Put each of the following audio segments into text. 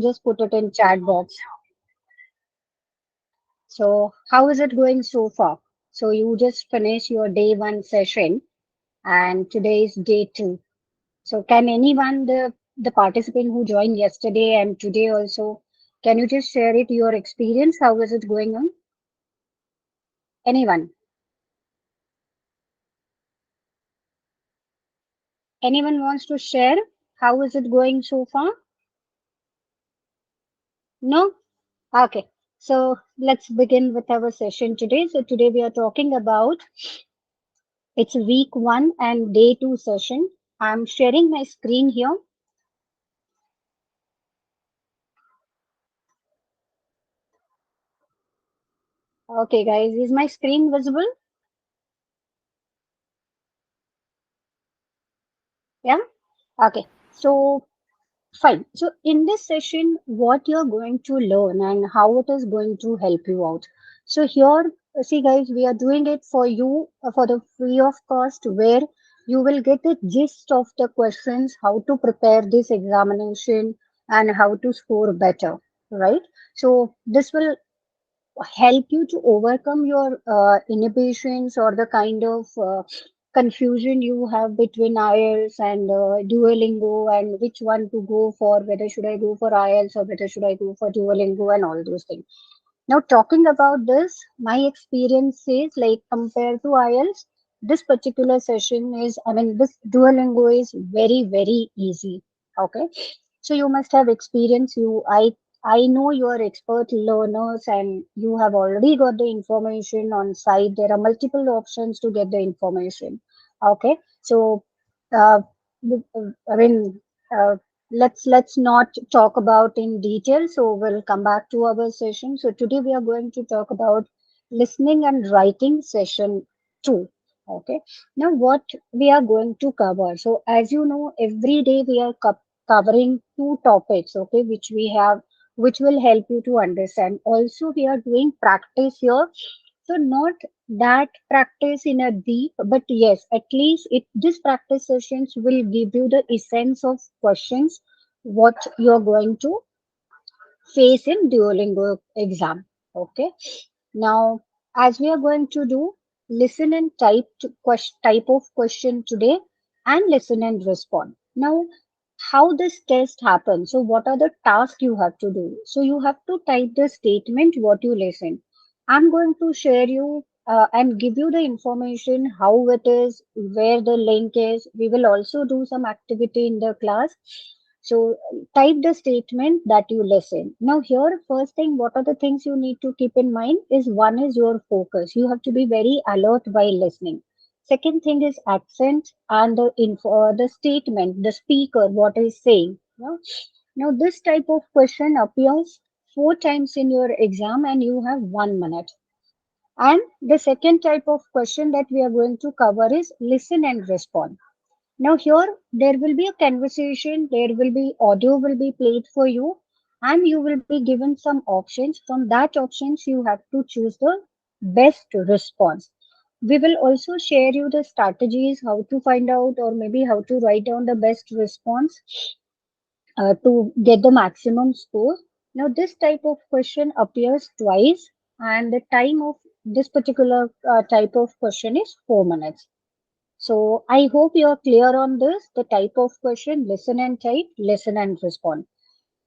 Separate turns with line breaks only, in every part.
Just put it in chat box. So how is it going so far? So you just finished your day one session and today is day two. So can anyone, the participant who joined yesterday and today also, can you just share it your experience? How is it going on? Anyone? Anyone wants to share? How is it going so far? No? Okay. So let's begin with our session today. So today we are talking about it's week one and day two session. I'm sharing my screen here. Okay, guys, is my screen visible? Yeah. Okay. So fine. So in this session, what you're going to learn and how it is going to help you out. So here, see guys, we are doing it for you for the free of cost where you will get the gist of the questions, how to prepare this examination and how to score better, right? So this will help you to overcome your inhibitions or the kind of confusion you have between IELTS and Duolingo and which one to go for, whether should I go for IELTS or whether should I go for Duolingo and all those things. Now, talking about this, my experience is like compared to IELTS, this particular session is, I mean, this Duolingo is very, very easy. Okay. So you must have experience. I know you are expert learners and you have already got the information on site. There are multiple options to get the information. Okay. So, uh, I mean, uh, let's not talk about in detail, so we'll come back to our session. So today we are going to talk about listening and writing session 2. Okay, now what we are going to cover, so as you know, every day we are covering two topics, okay, which will help you to understand. Also we are doing practice here, so not that practice in a deep, but yes, at least this practice sessions will give you the essence of questions what you're going to face in Duolingo exam. Okay. Now, as we are going to do listen and type of question today and listen and respond. Now, how this test happens. So, what are the tasks you have to do? So, you have to type the statement what you listen. I'm going to share you and give you the information how it is, where the link is. We will also do some activity in the class. So type the statement that you listen. Now here, first thing, what are the things you need to keep in mind is one is your focus. You have to be very alert while listening. Second thing is accent and the info, the statement, the speaker, what is saying. Now this type of question appears four times in your exam and you have 1 minute. And the second type of question that we are going to cover is listen and respond. Now here there will be a conversation, there will be audio will be played for you and you will be given some options. From that options you have to choose the best response. We will also share you the strategies how to find out or maybe how to write down the best response to get the maximum score. Now this type of question appears twice and the time of this particular type of question is 4 minutes. So I hope you are clear on this, the type of question, listen and type, listen and respond.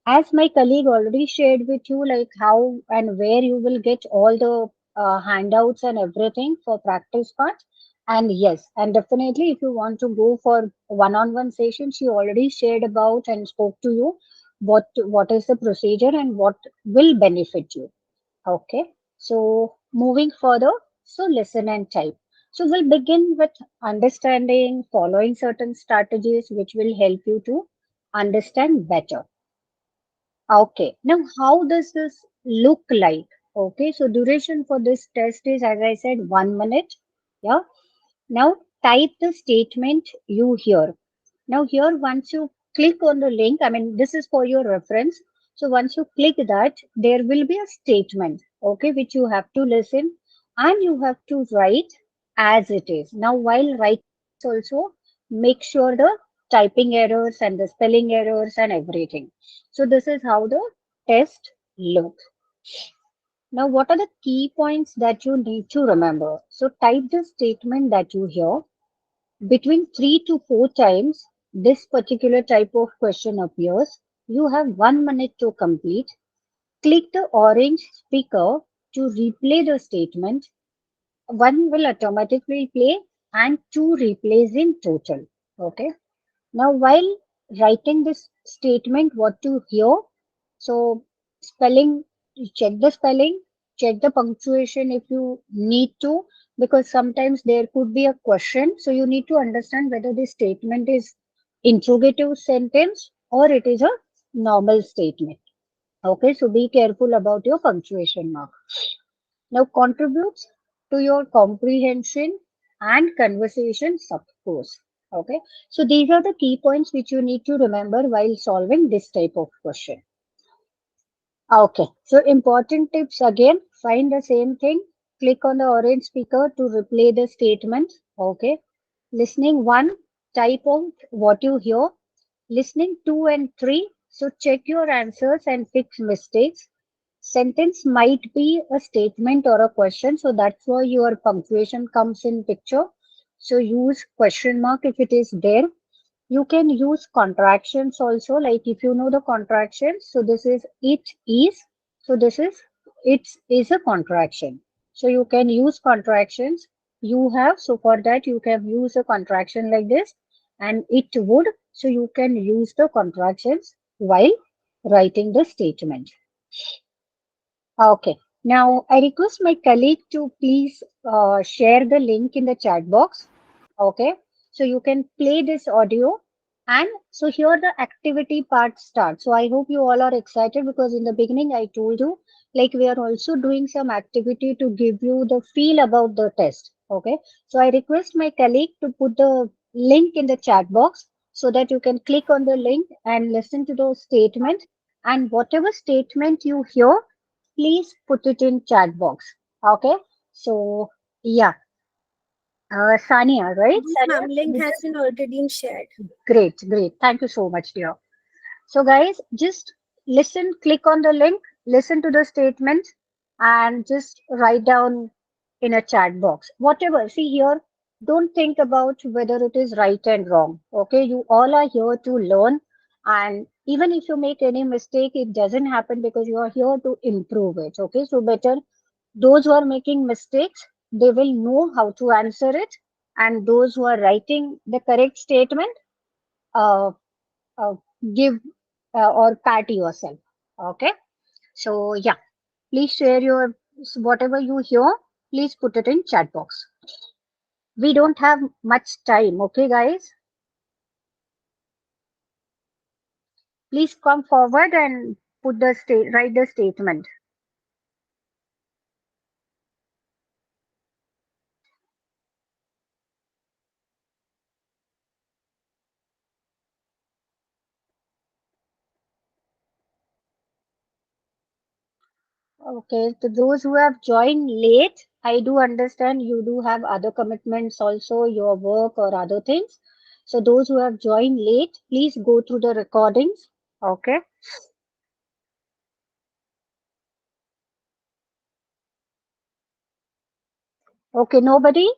As my colleague already shared with you, like how and where you will get all the handouts and everything for practice part. And yes, and definitely if you want to go for one-on-one session, she already shared about and spoke to you what is the procedure and what will benefit you. Okay, so moving further, so listen and type. So we'll begin with understanding, following certain strategies which will help you to understand better. Okay, now how does this look like? Okay, so duration for this test is, as I said, 1 minute. Yeah, now type the statement you hear. Now here, once you click on the link, I mean, this is for your reference. So once you click that, there will be a statement, okay, which you have to listen and you have to write as it is. Now, while writing also, make sure the typing errors and the spelling errors and everything. So this is how the test looks. Now, what are the key points that you need to remember? So type the statement that you hear. Between 3 to 4 times this particular type of question appears. You have 1 minute to complete. Click the orange speaker to replay the statement. One will automatically play and two replays in total. Okay. Now, while writing this statement, what to hear? So, spelling, check the spelling, check the punctuation if you need to, because sometimes there could be a question. So, you need to understand whether the statement is interrogative sentence or it is a normal statement. Okay, so be careful about your punctuation mark. Now, contributes to your comprehension and conversation suppose. Okay, so these are the key points which you need to remember while solving this type of question. Okay, so important tips again, find the same thing. Click on the orange speaker to replay the statement. Okay, listening one, type out what you hear. Listening two and three, so check your answers and fix mistakes. Sentence might be a statement or a question, so that's why your punctuation comes in picture. So use question mark if it is there. You can use contractions also, like if you know the contractions. So this is it is. So this is it is a contraction. So you can use contractions. You have, so for that you can use a contraction like this, and it would. So you can use the contractions while writing the statement. Okay. Now I request my colleague to please share the link in the chat box. Okay, so you can play this audio, and so here the activity part starts. So I hope you all are excited because in the beginning I told you like we are also doing some activity to give you the feel about the test. Okay, so I request my colleague to put the link in the chat box so that you can click on the link and listen to those statements, and whatever statement you hear, please put it in chat box. Okay, so yeah, Sania, right?
Yes, ma'am. Link has been already shared.
Great, great. Thank you so much, dear. So, guys, just listen, click on the link, listen to the statement, and just write down in a chat box. Whatever. See here, don't think about whether it is right and wrong. Okay, you all are here to learn. And even if you make any mistake, it doesn't happen because you are here to improve it. Okay, so better those who are making mistakes, they will know how to answer it. And those who are writing the correct statement, uh, uh, give or pat yourself. Okay. So yeah, please share your whatever you hear. Please put it in chat box. We don't have much time. Okay, guys. Please come forward and put the write the statement. Okay, to those who have joined late, I do understand you do have other commitments also, your work or other things. So those who have joined late, please go through the recordings. Okay. Okay, nobody?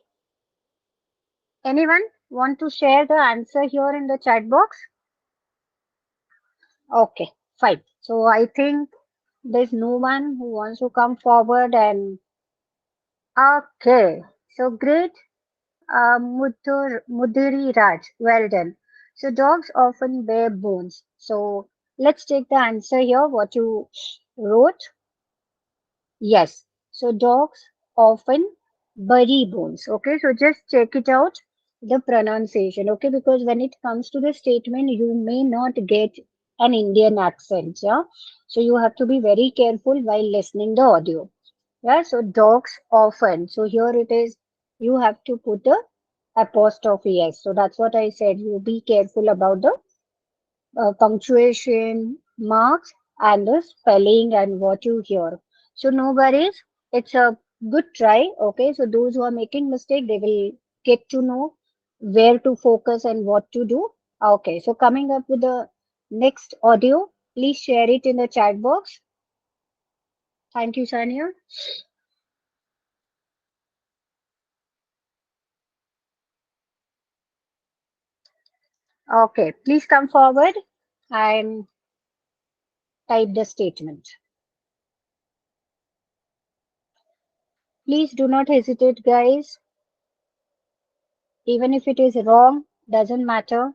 Anyone want to share the answer here in the chat box? Okay, fine. So I think there's no one who wants to come forward and okay. So great, Mudiri Raj. Well done. So dogs often bear bones. So let's take the answer here. What you wrote? Yes. So dogs often bury bones. Okay. So just check it out, the pronunciation. Okay. Because when it comes to the statement, you may not get an Indian accent. Yeah. So you have to be very careful while listening the audio. Yeah. So dogs often. So here it is. You have to put the apostrophe S. So that's what I said. You be careful about the punctuation marks and the spelling and what you hear. So no worries. It's a good try. Okay. So those who are making mistake, they will get to know where to focus and what to do. Okay, so coming up with the next audio, please share it in the chat box. Thank you, Sania. Okay, please come forward and type the statement. Please do not hesitate, guys. Even if it is wrong, doesn't matter.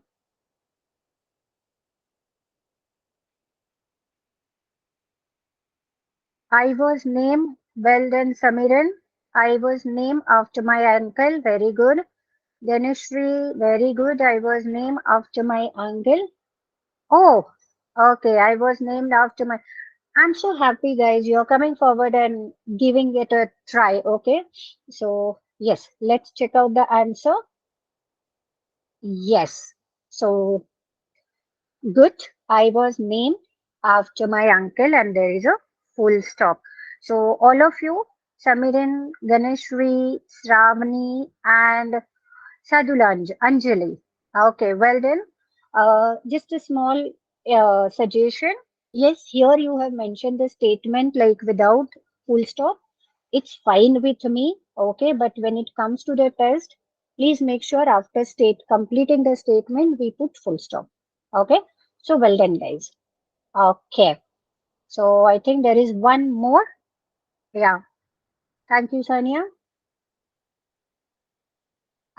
I was named, well done, Samiran. I was named after my uncle, very good. Ganeshri, very good. I was named after my uncle. Oh, okay. I was named after my. I'm so happy, guys. You're coming forward and giving it a try. Okay. So, yes, let's check out the answer. Yes. So, good. I was named after my uncle, and there is a full stop. So, all of you, Samiran, Ganeshri, Sravani, and Sadhulanj, Anjali. Okay, well then, just a small suggestion. Yes, here you have mentioned the statement like without full stop. It's fine with me, okay, but when it comes to the test, please make sure after state completing the statement, we put full stop. Okay, so well done, guys. Okay, so I think there is one more. Yeah, thank you, Sania.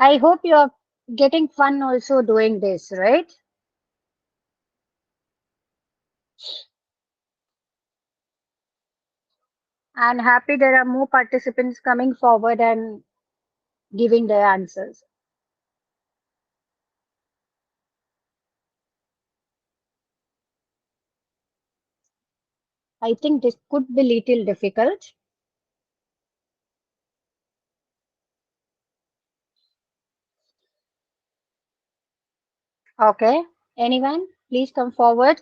I hope you're getting fun also doing this, right? And happy there are more participants coming forward and giving their answers. I think this could be little difficult. Okay, anyone? Please come forward.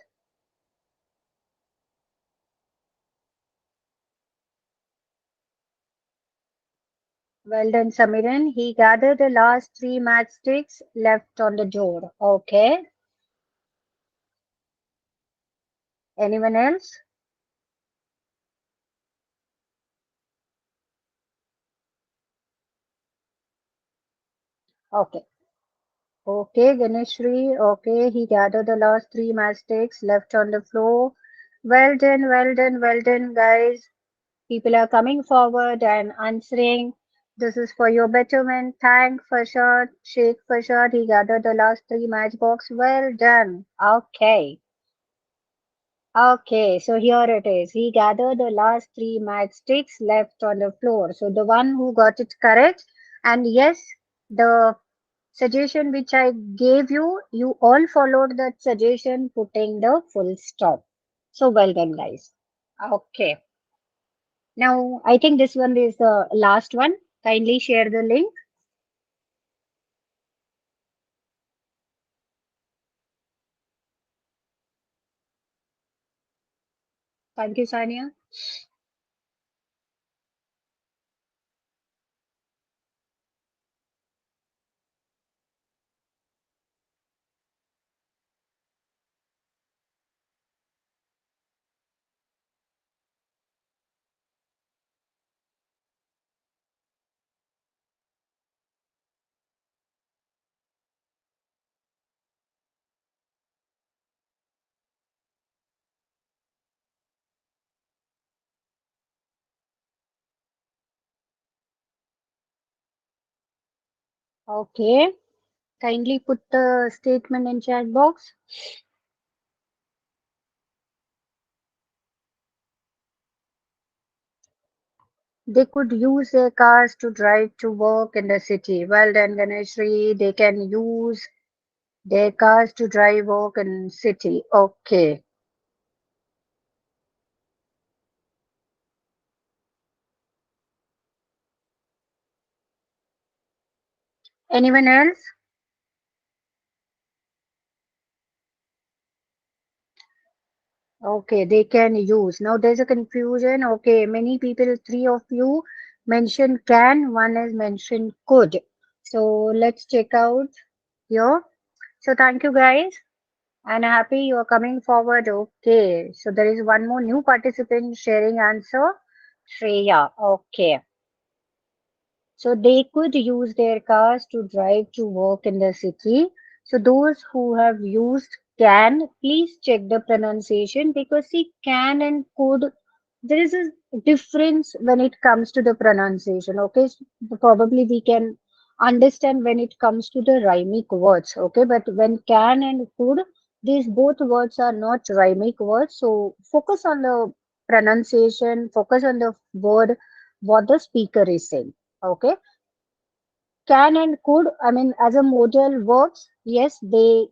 Well done, Samiran. He gathered the last three matchsticks left on the door. Okay, anyone else? Okay. Okay, Ganeshri. Okay, he gathered the last three matchsticks left on the floor. Well done, well done, well done, guys. People are coming forward and answering. This is for your betterment. Thank Farshad, Sheikh Farshad. He gathered the last three matchbox. Well done. Okay. Okay, so here it is. He gathered the last three matchsticks left on the floor. So the one who got it correct, and yes, the suggestion which I gave you, you all followed that suggestion, putting the full stop. So well done, guys. Okay. Now, I think this one is the last one. Kindly share the link. Thank you, Sania. Okay. Kindly put the statement in chat box. They could use their cars to drive to work in the city. Well done, Ganeshri. They can use their cars to drive work in city. Okay. Anyone else? Okay, they can use. Now there's a confusion. Okay, many people, three of you mentioned can, one is mentioned could. So let's check out here. So thank you guys. And happy you are coming forward. Okay. So there is one more new participant sharing answer. Shreya. Okay. So they could use their cars to drive to work in the city. So those who have used can, please check the pronunciation because see can and could, there is a difference when it comes to the pronunciation. Okay, so probably we can understand when it comes to the rhymic words. Okay, but when can and could, these both words are not rhymic words. So focus on the pronunciation, focus on the word what the speaker is saying. Okay, can and could, I mean, as a modal verbs, yes, they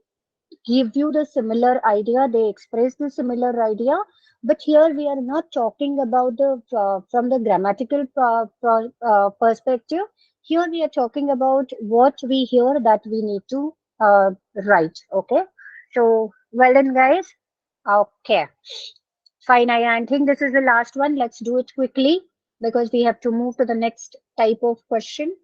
give you the similar idea, they express the similar idea, but here we are not talking about the from the grammatical perspective. Here we are talking about what we hear that we need to write. Okay, so well done, guys. Okay, fine. I think this is the last one. Let's do it quickly because we have to move to the next type of question.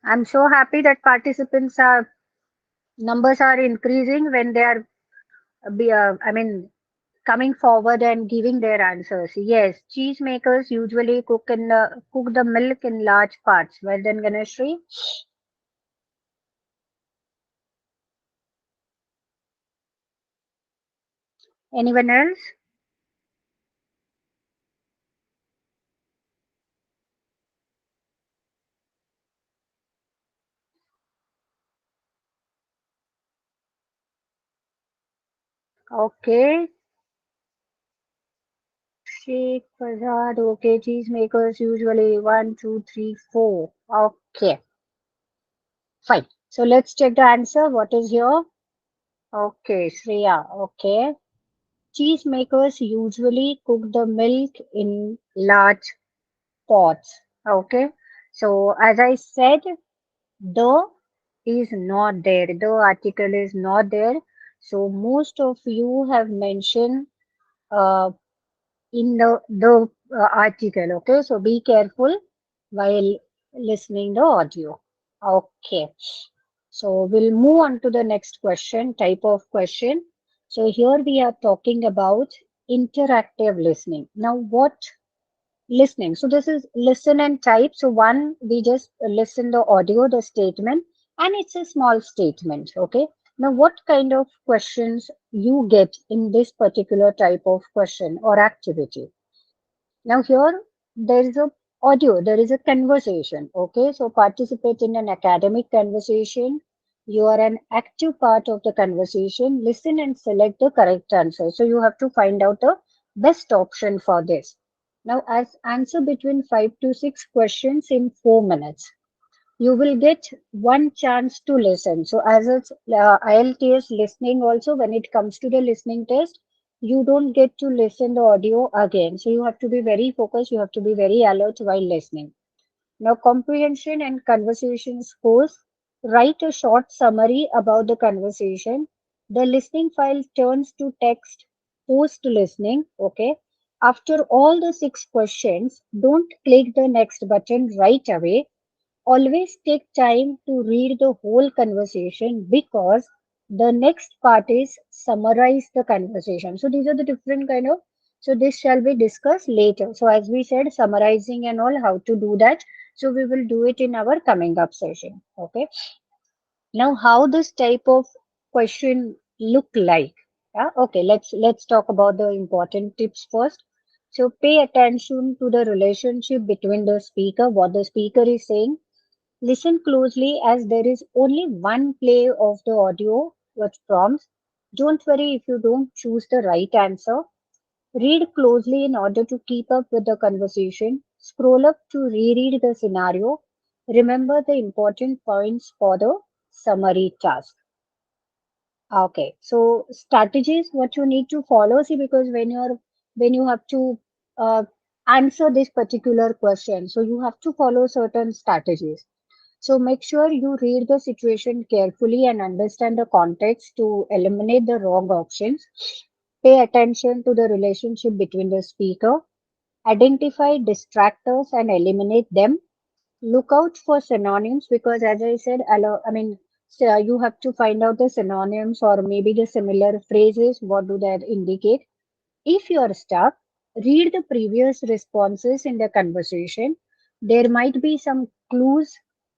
I'm so happy that participants are numbers are increasing when they are I mean coming forward and giving their answers. Yes, cheese makers usually cook the milk in large parts. Well done, Ganeshri. Anyone else? Okay, Sheikh Fazad. Okay, cheese makers usually one, two, three, four. Okay, fine. So let's check the answer. What is here? Okay, Shreya. Okay. Cheese makers usually cook the milk in large pots. Okay. So as I said, the is not there. The article is not there. So most of you have mentioned uh, in the article. Okay. So be careful while listening the audio. Okay. So we'll move on to the next question, type of question. So here we are talking about interactive listening. Now what listening? So this is listen and type. So one, we just listen the audio, the statement, and it's a small statement. Okay. Now what kind of questions you get in this particular type of question or activity? Now here there is a audio, there is a conversation. Okay, so participate in an academic conversation. You are an active part of the conversation. Listen and select the correct answer. So you have to find out the best option for this. Now, as answer between 5 to 6 questions in 4 minutes. You will get one chance to listen. So as it's ILTS listening also, when it comes to the listening test, you don't get to listen the audio again. So you have to be very focused. You have to be very alert while listening. Now, comprehension and conversation scores. Write a short summary about the conversation. The listening file turns to text post listening. Okay. After all the 6 questions, don't click the next button right away. Always take time to read the whole conversation because the next part is summarize the conversation. So these are the different kind of, so this shall be discussed later. So as we said, summarizing and all, how to do that. So we will do it in our coming up session. Okay. Now how this type of question look like? Yeah. Okay. Let's talk about the important tips first. So pay attention to the relationship between the speaker, what the speaker is saying. Listen closely as there is only one play of the audio which prompts. Don't worry if you don't choose the right answer. Read closely in order to keep up with the conversation. Scroll up to reread the scenario. Remember the important points for the summary task. Okay, so strategies what you need to follow. See, because when you have to uh, answer this particular question, so you have to follow certain strategies. So make sure you read the situation carefully and understand the context to eliminate the wrong options. Pay attention to the relationship between the speaker. Identify distractors and eliminate them. Look out for synonyms because, as I said, so you have to find out the synonyms or maybe the similar phrases. What do they indicate? If you are stuck, read the previous responses in the conversation. There might be some clues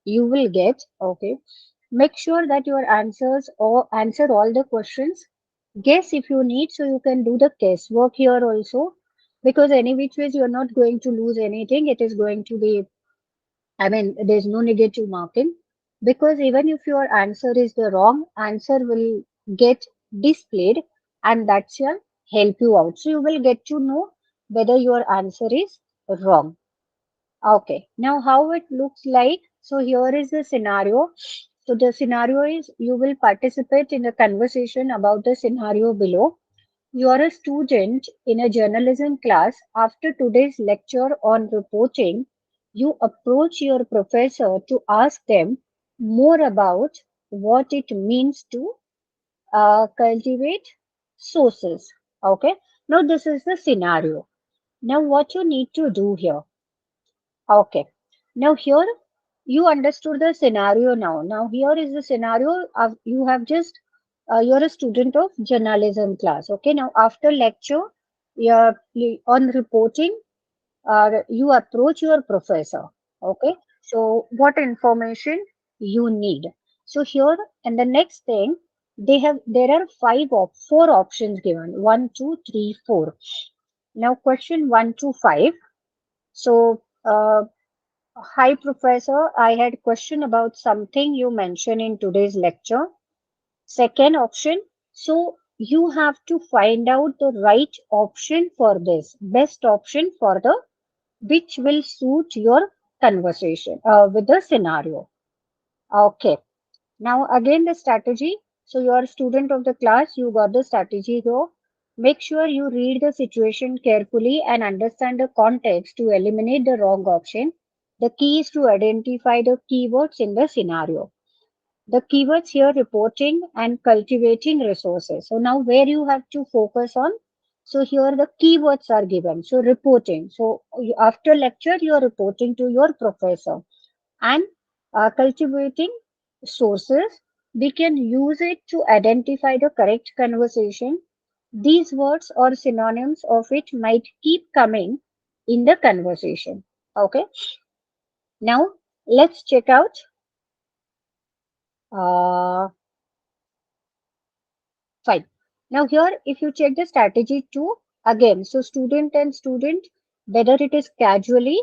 you will get. Okay. Make sure that your answers or answer all the questions. Guess if you need, so you can do the guesswork here also. Because any which ways you're not going to lose anything. It is going to be, there's no negative marking. Because even if your answer is the wrong, answer will get displayed and that shall help you out. So you will get to know whether your answer is wrong. Okay, now how it looks like. So here is the scenario. So the scenario is you will participate in a conversation about the scenario below. You are a student in a journalism class. After today's lecture on reporting, you approach your professor to ask them more about what it means to cultivate sources. Okay, now this is the scenario. Now, what you need to do here. Okay, now here you understood the scenario now. Now, here is the scenario of you have just you're a student of journalism class. Okay, now after lecture, you're on reporting, you approach your professor. Okay, so what information you need? So here and the next thing there are four options given: one, two, three, four. Now question one to five. So hi professor, I had question about something you mentioned in today's lecture. Second option, so you have to find out the right option for this, best option for the which will suit your conversation with the scenario. Okay. Now again the strategy. So you are a student of the class, you got the strategy here. Make sure you read the situation carefully and understand the context to eliminate the wrong option. The key is to identify the keywords in the scenario. The keywords here reporting and cultivating resources. So now where you have to focus on. So here the keywords are given. So reporting. So after lecture you are reporting to your professor and cultivating sources. We can use it to identify the correct conversation. These words or synonyms of it might keep coming in the conversation. Okay. Now let's check out. Uh, Fine. Now here, if you check the strategy two, again, so student and student, whether it is casually,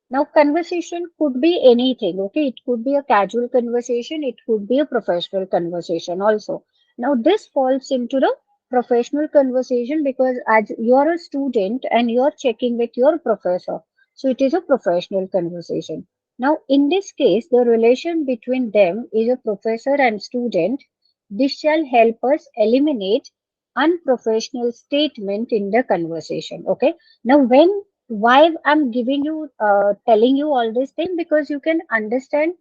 now conversation could be anything, okay? It could be a casual conversation, it could be a professional conversation also. Now this falls into the professional conversation because as you're a student and you're checking with your professor, so it is a professional conversation. Now in this case, the relation between them is a professor and student. This shall help us eliminate unprofessional statement in the conversation. Okay. Now, why I'm giving you, telling you all this thing because you can understand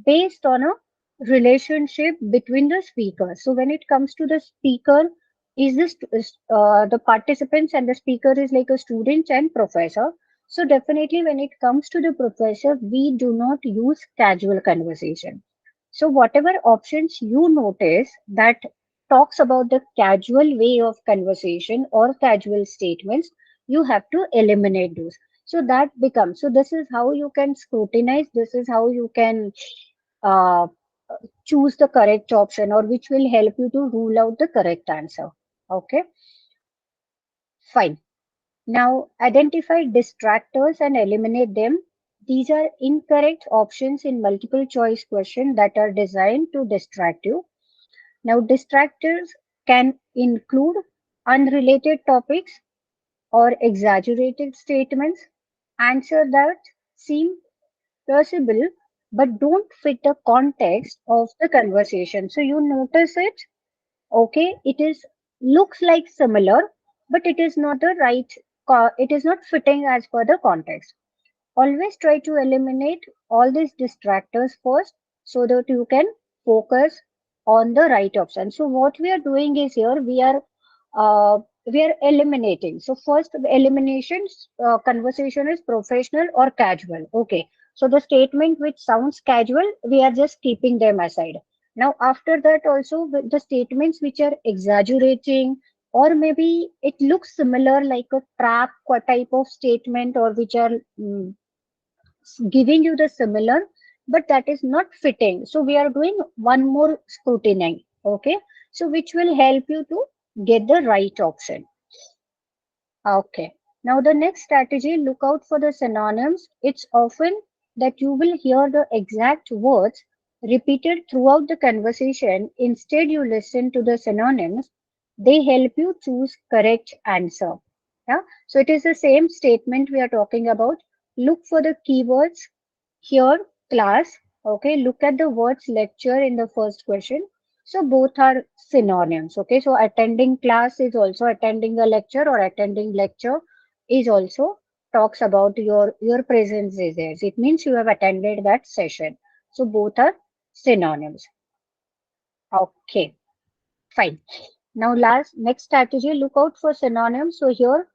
based on a relationship between the speakers. So when it comes to the speaker, the participants and the speaker is like a student and professor. So definitely when it comes to the professor, we do not use casual conversation. So whatever options you notice that talks about the casual way of conversation or casual statements, you have to eliminate those. So that becomes, so this is how you can scrutinize, this is how you can uh, choose the correct option or which will help you to rule out the correct answer. Okay, fine. Now identify distractors and eliminate them. These are incorrect options in multiple choice questions that are designed to distract you. Now, distractors can include unrelated topics or exaggerated statements, answer that seem plausible but don't fit the context of the conversation. So you notice it, okay, it is looks like similar, but it is not the right, it is not fitting as per the context. Always try to eliminate all these distractors first. so that you can focus on the right option. So what we are doing is here we are eliminating. So first elimination conversation is professional or casual. Okay. So the statement which sounds casual, we are just keeping them aside. Now after that also with the statements which are exaggerating or maybe it looks similar like a trap type of statement or which are giving you the similar, but that is not fitting. So we are doing one more scrutiny. Okay. So which will help you to get the right option. Okay. Now the next strategy, look out for the synonyms. It's often that you will hear the exact words repeated throughout the conversation. Instead, you listen to the synonyms. They help you choose correct answer. Yeah. So it is the same statement we are talking about. Look for the keywords here, class. Okay. Look at the words lecture in the first question. So both are synonyms. Okay. So attending class is also attending a lecture or attending lecture is also talks about your presence is there. It means you have attended that session. So both are synonyms. Okay. Fine. Now last next strategy, look out for synonyms. So here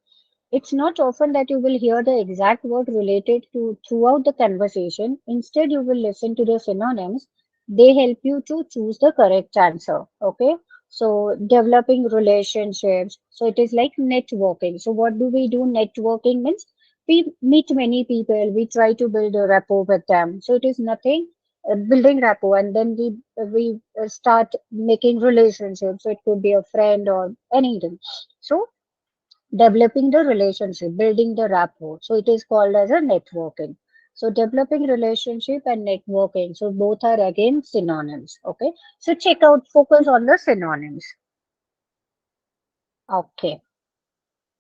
it's not often that you will hear the exact word related to throughout the conversation. Instead, you will listen to the synonyms. They help you to choose the correct answer. Okay. So developing relationships. So it is like networking. So what do we do? Networking means we meet many people. We try to build a rapport with them. So it is nothing building rapport, and then we start making relationships. So it could be a friend or anything. So developing the relationship, building the rapport. So it is called as a networking. So developing relationship and networking. So both are again synonyms. Okay. So check out, focus on the synonyms. Okay.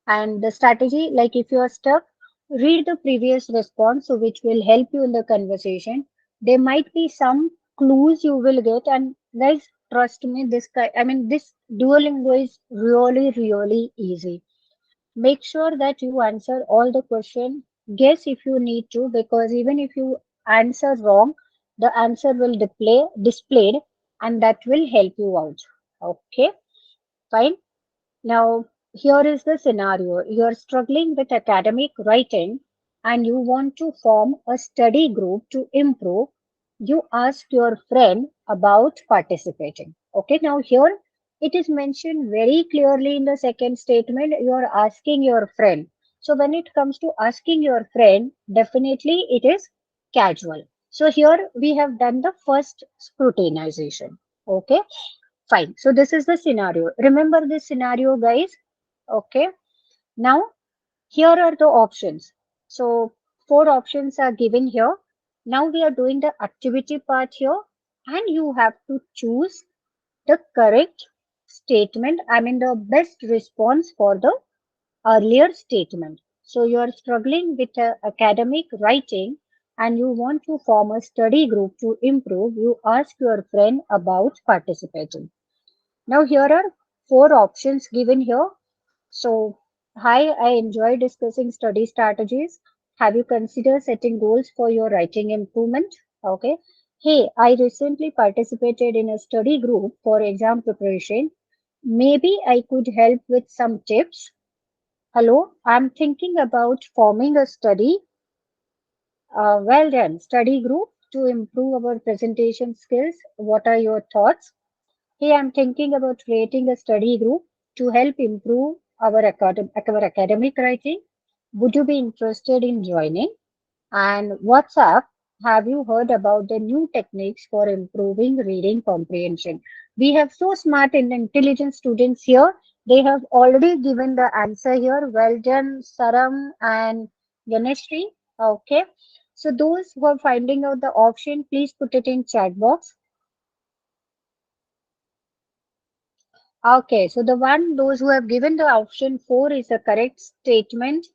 And the strategy, like if you are stuck, read the previous response, so which will help you in the conversation. There might be some clues you will get, and guys, trust me, this Duolingo is really, really easy. Make sure that you answer all the question. Guess if you need to, because even if you answer wrong, the answer will display displayed, and that will help you out. Okay, fine. Now, here is the scenario. You are struggling with academic writing and you want to form a study group to improve. You ask your friend about participating. Okay, now here it is mentioned very clearly in the second statement. You are asking your friend. So, when it comes to asking your friend, definitely it is casual. So, here we have done the first scrutinization. Okay, fine. So this is the scenario. Remember this scenario, guys. Okay. Now here are the options. So four options are given here. Now we are doing the activity part here, and you have to choose the correct statement. I mean the best response for the earlier statement. So you are struggling with academic writing and you want to form a study group to improve. You ask your friend about participating. Now here are four options given here. So, hi, I enjoy discussing study strategies. Have you considered setting goals for your writing improvement? Okay. Hey, I recently participated in a study group for exam preparation. Maybe I could help with some tips. Hello, I'm thinking about forming a well done, study group to improve our presentation skills. What are your thoughts? Hey, I'm thinking about creating a study group to help improve our academic writing. Would you be interested in joining? And WhatsApp, have you heard about the new techniques for improving reading comprehension? We have so smart and intelligent students here. They have already given the answer here. Well done, Saram and Ganeshri. Okay. So those who are finding out the option, please put it in chat box. Okay, so the one, those who have given the option four is the correct statement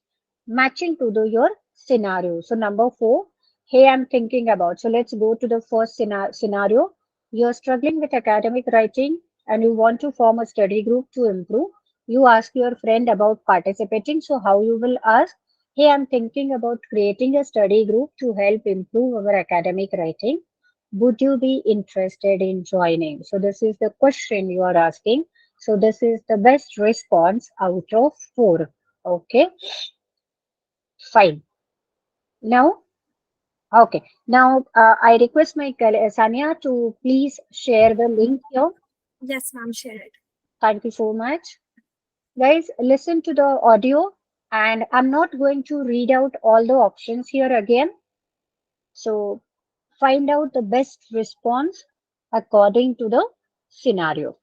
matching to your scenario. So number four, hey, I'm thinking about. So let's go to the first scenario. You're struggling with academic writing and you want to form a study group to improve. You ask your friend about participating. So how you will ask, hey, I'm thinking about creating a study group to help improve our academic writing. would you be interested in joining? So this is the question you are asking. So this is the best response out of four. Okay, fine. Now, okay. Now, I request my Sanya to please share the link here.
Yes, ma'am, share it.
Thank you so much. Guys, listen to the audio, and I'm not going to read out all the options here again. So find out the best response according to the scenario.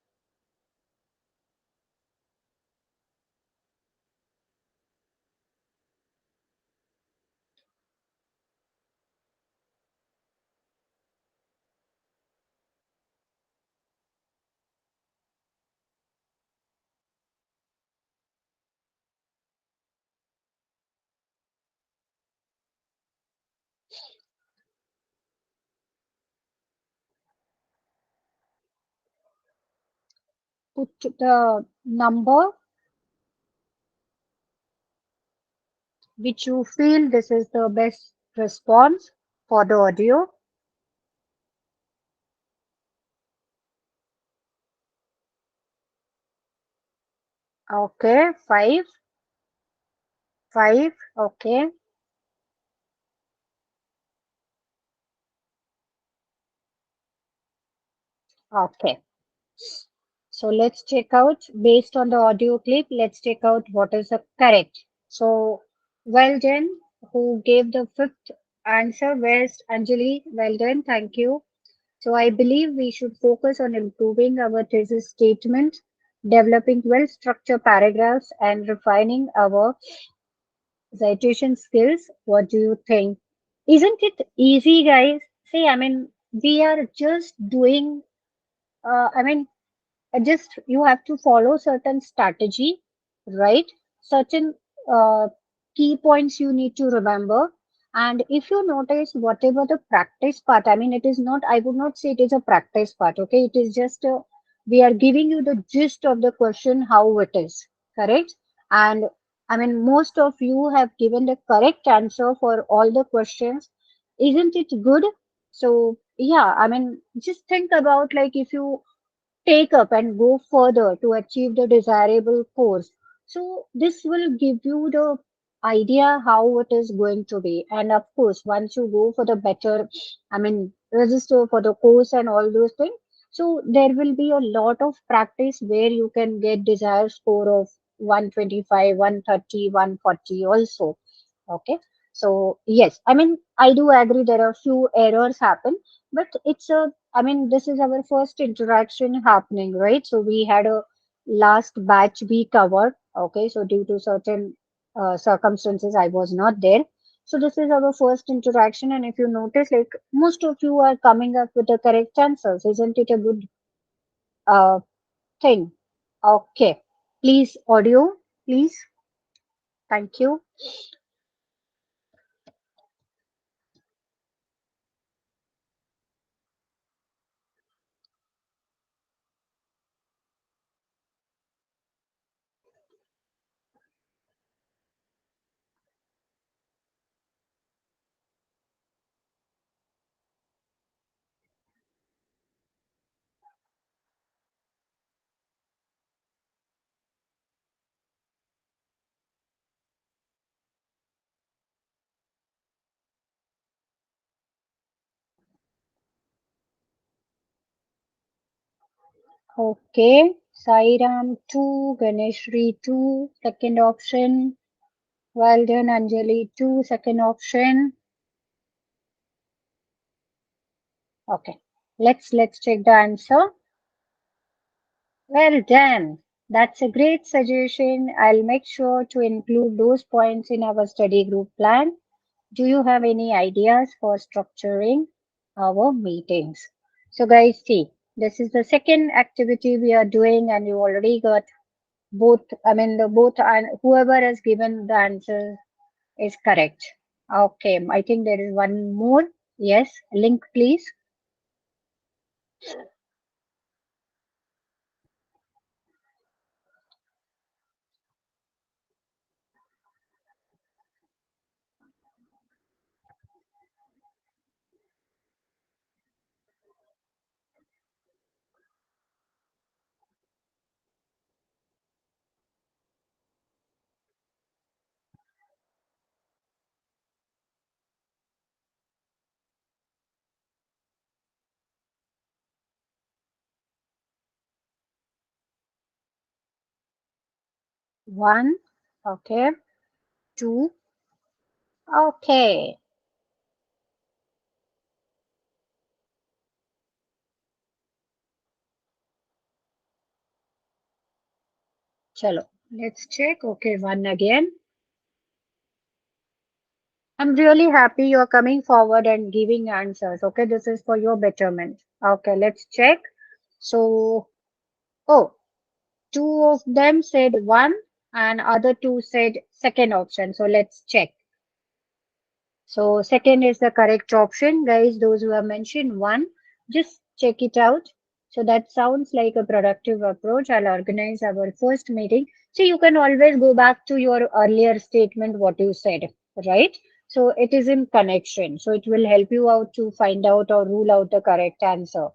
Put the number which you feel this is the best response for the audio. Okay, five. Okay, okay. So let's check out based on the audio clip. Let's check out what is the correct. So well done. Who gave the fifth answer? Where's Anjali? Well done. Thank you. So I believe we should focus on improving our thesis statement, developing well-structured paragraphs, and refining our citation skills. What do you think? Isn't it easy, guys? See, I mean, we are just doing, I mean, just you have to follow certain strategy, right? Certain uh, key points you need to remember. And if you notice whatever the practice part, I mean, it is not, I would not say it is a practice part, okay? It is just we are giving you the gist of the question, how it is, correct? And I mean, most of you have given the correct answer for all the questions. Isn't it good? So, yeah, I mean, just think about like if you take up and go further to achieve the desirable course. So this will give you the idea how it is going to be. And of course, once you go for the better, I mean, register for the course and all those things. So there will be a lot of practice where you can get desired score of 125, 130, 140 also. Okay. So yes, I mean, I do agree there are few errors happen, but it's a, I mean, this is our first interaction happening, right? So we had a last batch we covered. Okay. So due to certain circumstances, I was not there. So this is our first interaction. And if you notice, like most of you are coming up with the correct answers. Isn't it a good uh, thing? Okay. Please, audio, please. Thank you. Okay, Sairam 2, Ganeshri 2, second option. Well done, Anjali 2, second option. Okay, let's check the answer. Well done. That's a great suggestion. I'll make sure to include those points in our study group plan. Do you have any ideas for structuring our meetings? So guys, see, this is the second activity we are doing and you already got both, I mean, the both, and whoever has given the answer is correct. Okay, I think there is one more. Yes, link please. One. Okay. Two. Okay. Chalo. Let's check. Okay, one again. I'm really happy you're coming forward and giving answers. Okay, this is for your betterment. Okay, let's check. So, oh, two of them said one and other two said second option. So let's check. So second is the correct option. Guys, those who have mentioned one, just check it out. So that sounds like a productive approach. I'll organize our first meeting. So you can always go back to your earlier statement, what you said, right? So it is in connection. So it will help you out to find out or rule out the correct answer.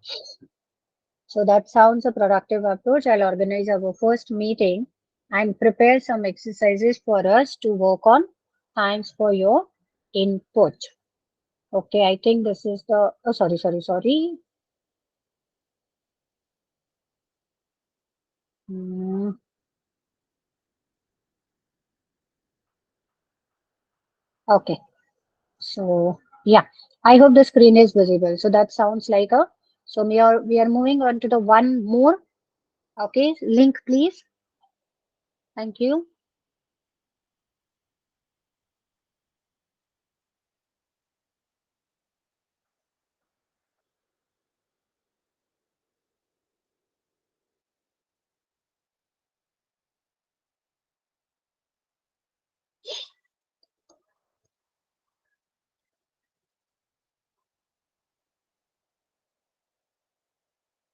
So that sounds a productive approach. I'll organize our first meeting and prepare some exercises for us to work on. Thanks for your input. Okay, I think this is the, oh, sorry. Hmm, okay, so yeah, I hope the screen is visible. So that sounds like a, so we are moving on to the one more. Okay, link please. Thank you.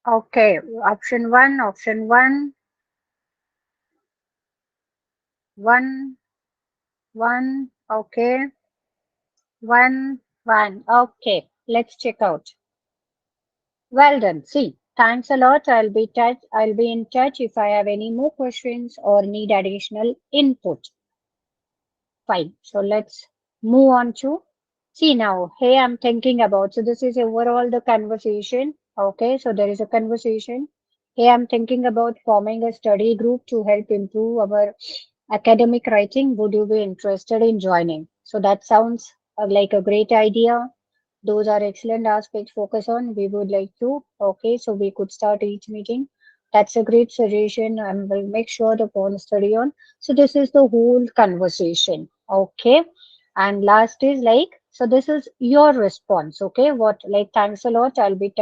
Okay, option one, one, okay, one. Okay, let's check out. Well done. See, thanks a lot. I'll be in touch if I have any more questions or need additional input. Fine. So let's move on to see now. Hey, I'm thinking about. So this is overall the conversation. Okay, so there is a conversation. Hey, I'm thinking about forming a study group to help improve our academic writing. Would you be interested in joining? So that sounds like a great idea. Those are excellent aspects focus on. We would like to. Okay, so we could start each meeting. That's a great suggestion and we'll make sure the phone study on. So this is the whole conversation. Okay. And last is like, so this is your response. Okay. What like thanks a lot. I'll be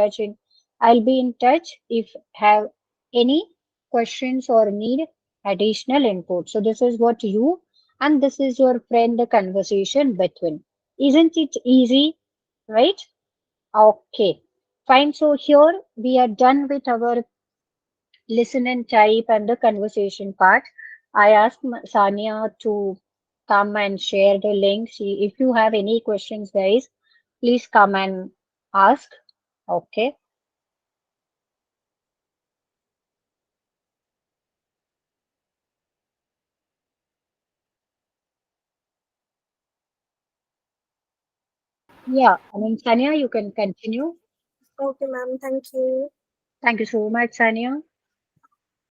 in touch if have any questions or need additional input. So this is what you and this is your friend the conversation between. Isn't it easy? Right? Okay. Fine. So here we are done with our listen and type and the conversation part. I asked Sania to come and share the link. See, if you have any questions, guys, please come and ask. Okay. Yeah. I mean, Sania, you can continue.
Okay, ma'am. Thank you.
Thank you so much, Sania.